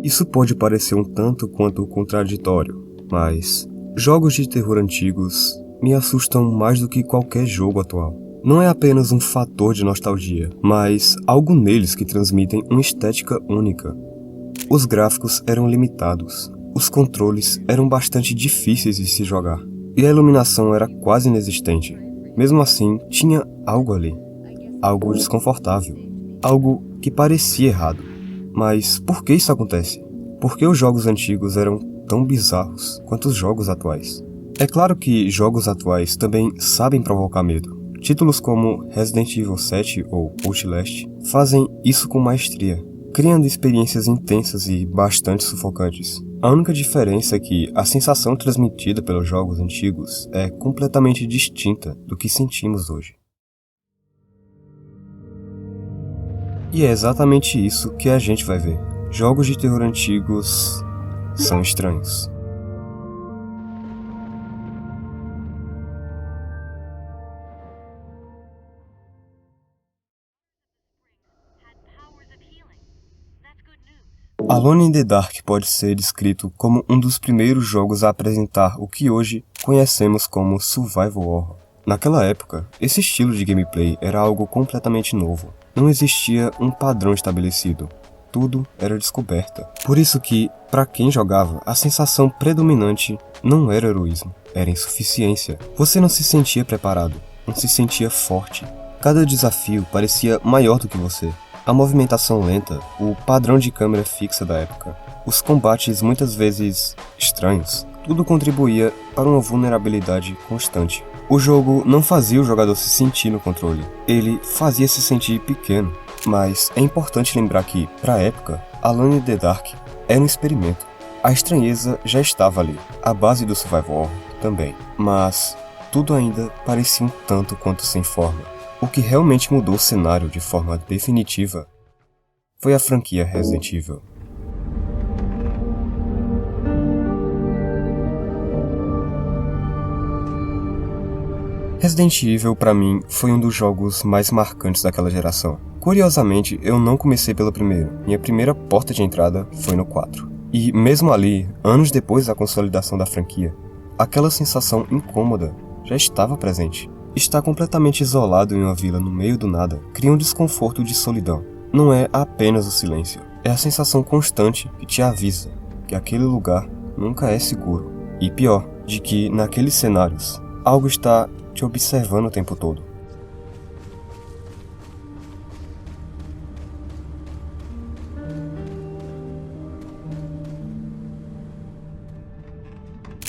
Isso pode parecer um tanto quanto contraditório, mas jogos de terror antigos me assustam mais do que qualquer jogo atual. Não é apenas um fator de nostalgia, mas algo neles que transmitem uma estética única. Os gráficos eram limitados, os controles eram bastante difíceis de se jogar, e a iluminação era quase inexistente. Mesmo assim, tinha algo ali, algo desconfortável, algo que parecia errado. Mas por que isso acontece? Por que os jogos antigos eram tão bizarros quanto os jogos atuais? É claro que jogos atuais também sabem provocar medo. Títulos como Resident Evil 7 ou Outlast fazem isso com maestria, criando experiências intensas e bastante sufocantes. A única diferença é que a sensação transmitida pelos jogos antigos é completamente distinta do que sentimos hoje. E é exatamente isso que a gente vai ver. Jogos de terror antigos são estranhos. Alone in the Dark pode ser descrito como um dos primeiros jogos a apresentar o que hoje conhecemos como survival horror. Naquela época, esse estilo de gameplay era algo completamente novo. Não existia um padrão estabelecido. Tudo era descoberta. Por isso que, para quem jogava, a sensação predominante não era heroísmo, era insuficiência. Você não se sentia preparado, não se sentia forte. Cada desafio parecia maior do que você. A movimentação lenta, o padrão de câmera fixa da época, os combates muitas vezes estranhos, tudo contribuía para uma vulnerabilidade constante. O jogo não fazia o jogador se sentir no controle, ele fazia se sentir pequeno. Mas é importante lembrar que, para a época, Alone in the Dark era um experimento. A estranheza já estava ali, a base do survival horror também, mas tudo ainda parecia um tanto quanto sem forma. O que realmente mudou o cenário de forma definitiva foi a franquia Resident Evil. Resident Evil, para mim, foi um dos jogos mais marcantes daquela geração. Curiosamente, eu não comecei pelo primeiro. Minha primeira porta de entrada foi no 4. E mesmo ali, anos depois da consolidação da franquia, aquela sensação incômoda já estava presente. Estar completamente isolado em uma vila no meio do nada cria um desconforto de solidão. Não é apenas o silêncio, é a sensação constante que te avisa que aquele lugar nunca é seguro. E pior, de que naqueles cenários, algo está te observando o tempo todo.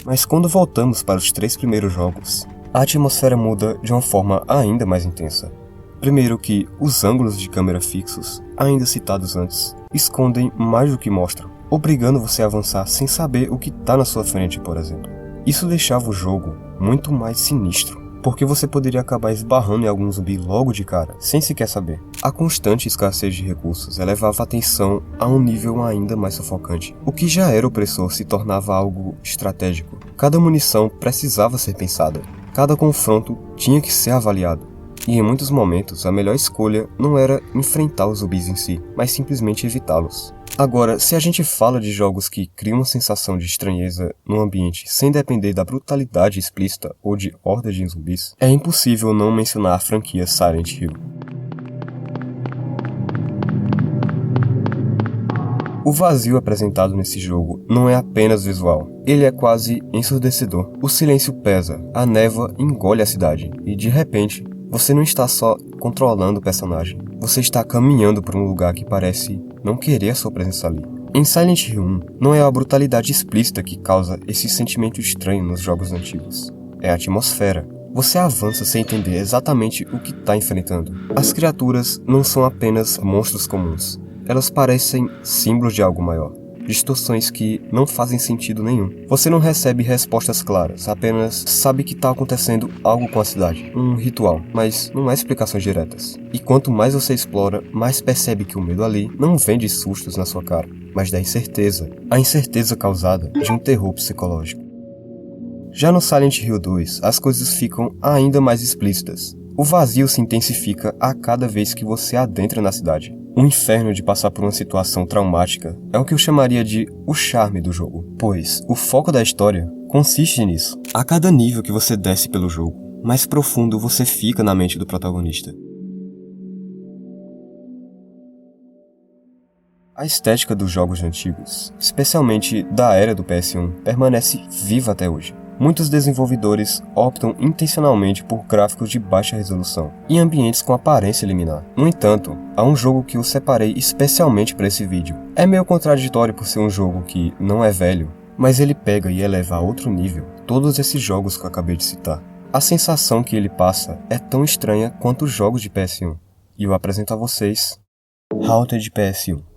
Mas quando voltamos para os 3 primeiros jogos, a atmosfera muda de uma forma ainda mais intensa. Primeiro que os ângulos de câmera fixos, ainda citados antes, escondem mais do que mostram, obrigando você a avançar sem saber o que está na sua frente, por exemplo. Isso deixava o jogo muito mais sinistro, porque você poderia acabar esbarrando em algum zumbi logo de cara, sem sequer saber. A constante escassez de recursos elevava a tensão a um nível ainda mais sufocante. O que já era opressor se tornava algo estratégico. Cada munição precisava ser pensada. Cada confronto tinha que ser avaliado. E em muitos momentos, a melhor escolha não era enfrentar os zumbis em si, mas simplesmente evitá-los. Agora, se a gente fala de jogos que criam uma sensação de estranheza no ambiente sem depender da brutalidade explícita ou de hordas de zumbis, é impossível não mencionar a franquia Silent Hill. O vazio apresentado nesse jogo não é apenas visual, ele é quase ensurdecedor. O silêncio pesa, a névoa engole a cidade, e de repente, você não está só controlando o personagem, você está caminhando por um lugar que parece não querer a sua presença ali. Em Silent Hill 1, não é a brutalidade explícita que causa esse sentimento estranho nos jogos antigos, é a atmosfera. Você avança sem entender exatamente o que está enfrentando. As criaturas não são apenas monstros comuns, elas parecem símbolos de algo maior. Distorções que não fazem sentido nenhum. Você não recebe respostas claras, apenas sabe que está acontecendo algo com a cidade, um ritual, mas não há explicações diretas. E quanto mais você explora, mais percebe que o medo ali não vem de sustos na sua cara, mas da incerteza. A incerteza causada de um terror psicológico. Já no Silent Hill 2, as coisas ficam ainda mais explícitas. O vazio se intensifica a cada vez que você adentra na cidade. O inferno de passar por uma situação traumática é o que eu chamaria de o charme do jogo, pois o foco da história consiste nisso. A cada nível que você desce pelo jogo, mais profundo você fica na mente do protagonista. A estética dos jogos antigos, especialmente da era do PS1, permanece viva até hoje. Muitos desenvolvedores optam intencionalmente por gráficos de baixa resolução e ambientes com aparência liminar. No entanto, há um jogo que eu separei especialmente para esse vídeo. É meio contraditório por ser um jogo que não é velho, mas ele pega e eleva a outro nível todos esses jogos que eu acabei de citar. A sensação que ele passa é tão estranha quanto os jogos de PS1. E eu apresento a vocês Haunted PS1.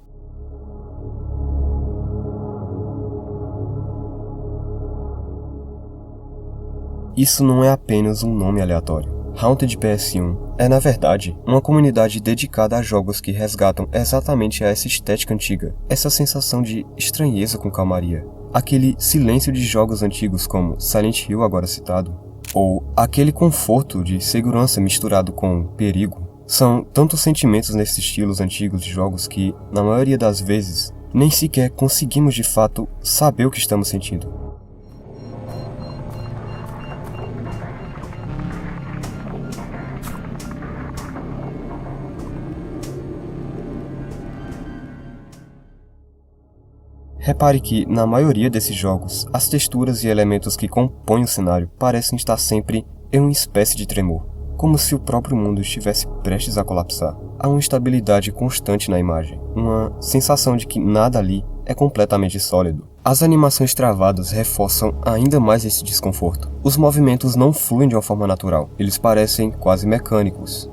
Isso não é apenas um nome aleatório. Haunted PS1 é, na verdade, uma comunidade dedicada a jogos que resgatam exatamente essa estética antiga, essa sensação de estranheza com calmaria, aquele silêncio de jogos antigos como Silent Hill agora citado, ou aquele conforto de segurança misturado com perigo. São tantos sentimentos nesses estilos antigos de jogos que, na maioria das vezes, nem sequer conseguimos de fato saber o que estamos sentindo. Repare que, na maioria desses jogos, as texturas e elementos que compõem o cenário parecem estar sempre em uma espécie de tremor, como se o próprio mundo estivesse prestes a colapsar. Há uma estabilidade constante na imagem, uma sensação de que nada ali é completamente sólido. As animações travadas reforçam ainda mais esse desconforto. Os movimentos não fluem de uma forma natural, eles parecem quase mecânicos.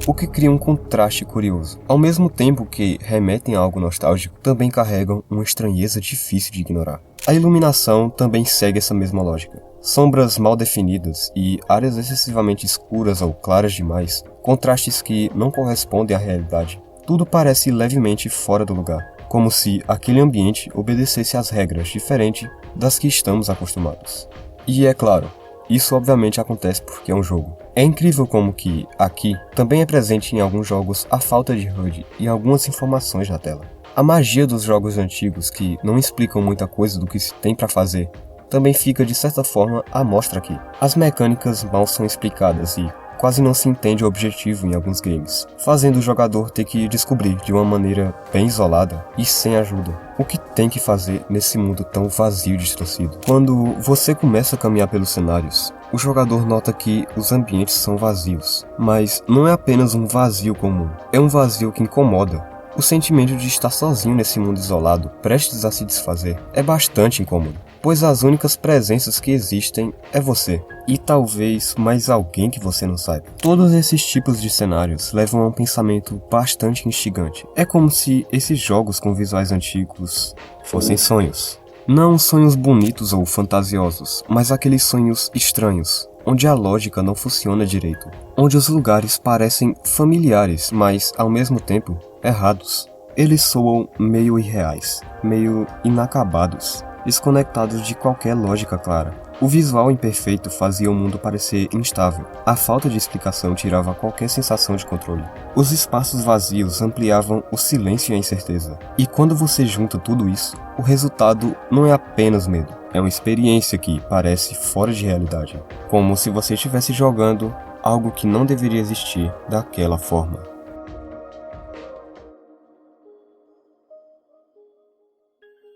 O que cria um contraste curioso. Ao mesmo tempo que remetem a algo nostálgico, também carregam uma estranheza difícil de ignorar. A iluminação também segue essa mesma lógica. Sombras mal definidas e áreas excessivamente escuras ou claras demais, contrastes que não correspondem à realidade. Tudo parece levemente fora do lugar, como se aquele ambiente obedecesse às regras diferentes das que estamos acostumados. E é claro, isso obviamente acontece porque é um jogo. É incrível como que, aqui, também é presente em alguns jogos a falta de HUD e algumas informações na tela. A magia dos jogos antigos, que não explicam muita coisa do que se tem para fazer, também fica de certa forma à mostra aqui. As mecânicas mal são explicadas e quase não se entende o objetivo em alguns games, fazendo o jogador ter que descobrir de uma maneira bem isolada e sem ajuda o que tem que fazer nesse mundo tão vazio e distorcido. Quando você começa a caminhar pelos cenários, o jogador nota que os ambientes são vazios, mas não é apenas um vazio comum, é um vazio que incomoda. O sentimento de estar sozinho nesse mundo isolado, prestes a se desfazer, é bastante incômodo, pois as únicas presenças que existem é você, e talvez mais alguém que você não saiba. Todos esses tipos de cenários levam a um pensamento bastante instigante. É como se esses jogos com visuais antigos fossem sonhos. Não sonhos bonitos ou fantasiosos, mas aqueles sonhos estranhos, onde a lógica não funciona direito, onde os lugares parecem familiares, mas ao mesmo tempo errados. Eles soam meio irreais, meio inacabados, desconectados de qualquer lógica clara. O visual imperfeito fazia o mundo parecer instável. A falta de explicação tirava qualquer sensação de controle. Os espaços vazios ampliavam o silêncio e a incerteza. E quando você junta tudo isso, o resultado não é apenas medo. É uma experiência que parece fora de realidade. Como se você estivesse jogando algo que não deveria existir daquela forma.